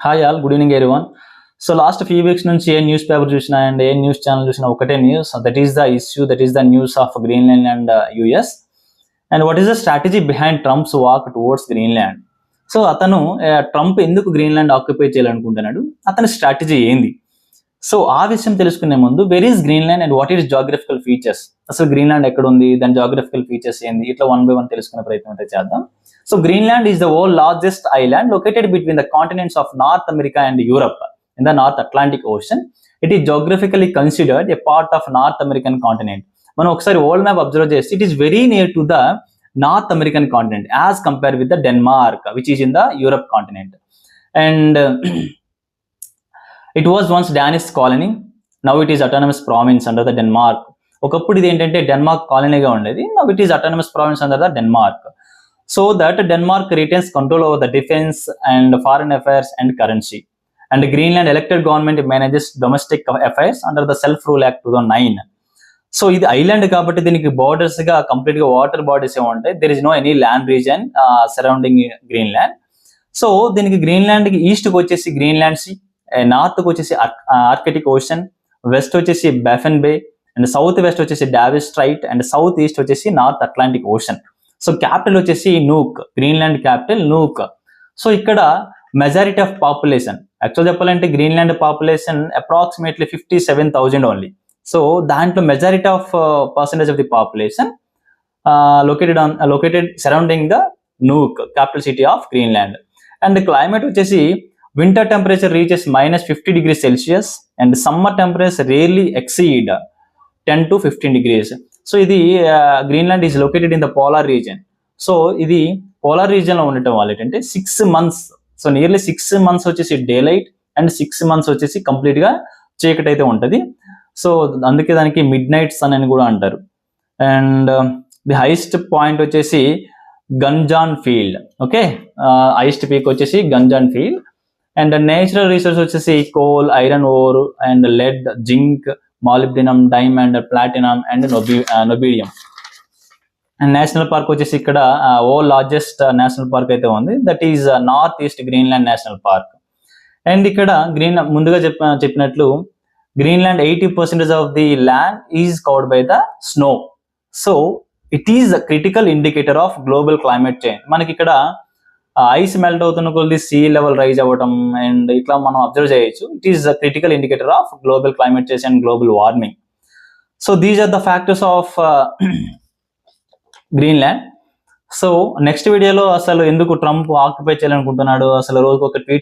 Hi all, good evening everyone. So last few weeks నుంచి ఏ news paper చూసినా and A news channel చూసినా ఒకటే news, that is the issue, that is the news of Greenland and US. And what is the strategy behind Trump's walk towards Greenland. So అతను Trump ఎందుకు Greenland occupy చేయాలనుకుంటున్నాడు, అతని strategy ఏంది? So ఆ విషయం తెలుసుకునే ముందు, where is Greenland and what is geographical features, అసలు Greenland ఎక్కడ ఉంది, దాని జాగ్రఫికల్ ఫీచర్స్ ఏంది, ఇట్లా వన్ బై వన్ తెలుసుకునే ప్రయత్నం అయితే చేద్దాం. So Greenland is the world's largest island located between the continents of North America and Europe in the North Atlantic Ocean. It is geographically considered a part of North American continent. మనం ఒకసారి world map observe చేస్తే it is very near to the North American continent as compared with the Denmark, which is in the Europe continent. And it was once Danish colony. Now it is autonomous province under the Denmark. ఒకప్పుడు ఇది ఏంటంటే Denmark కాలనీగా ఉండేది. Now it is autonomous province under the Denmark. So that Denmark retains control over the defense and foreign affairs and currency. And Greenland elected government manages domestic affairs under the Self-Rule Act 2009. So ఇది island కాబట్టి దీనికి borders గా complete గా water bodies ఏ ఉంటాయి. There is no any land region surrounding Greenland. So దీనికి Greenland కి east కి వచ్చేసి గ్రీన్లాండ్ సీ, నార్త్ కి వచ్చేసి ఆర్కిటిక్ ఓషన్, వెస్ట్ వచ్చేసి Baffin Bay, and south west వచ్చేసి Davis Strait, and south east వచ్చేసి North Atlantic Ocean. So capital వచ్చేసి Nuuk, Greenland capital Nuuk. So ఇక్కడ మెజారిటీ ఆఫ్ పాపులేషన్, యాక్చువల్ చెప్పాలంటే Greenland population approximately 57,000 only. So దాంట్లో majority of percentage of the population located surrounding the Nuuk, capital city of Greenland. And climate వచ్చేసి winter temperature reaches -50 degrees Celsius and summer temperature rarely exceed 10 to 15 degrees. So ఇది Greenland is located in the polar region. So ఇది polar region లో ఉండటం వల్ల ఏంటంటే 6 months, so nearly 6 months వచ్చేసి day light and 6 months వచ్చేసి complete గా చీకటి అయితే ఉంటది. సో అందుకే దానికి మిడ్ నైట్ సన్ అని కూడా అంటారు. అండ్ ది హైయెస్ట్ పాయింట్ వచ్చేసి Gunnbjorn Fjeld. Okay, highest peak వచ్చేసి Gunnbjorn Fjeld. And natural resource వచ్చేసి coal, iron ore and lead, zinc, molybdenum, diamond, platinum and niobium. And national park వచ్చేసి ఇక్కడ largest national park అయితే ఉంది, that is north east Greenland national park. And ఇక్కడ ముందుగా చెప్పినట్లు Greenland 80% of the land is covered by the snow. So it is critical indicator of global climate change. మనకి ఇక్కడ ice melt అవుతున్న కొద్ది sea level rise అవ్వడం and ఇట్లా మనం అబ్జర్వ్ చేయొచ్చు. It is critical indicator of global climate change and global warming. So these are the factors of Greenland. So next వీడియోలో అసలు ఎందుకు ట్రంప్ ఆక్యుపై చేయాలనుకుంటున్నాడు, అసలు రోజుకు ఒక ట్వీట్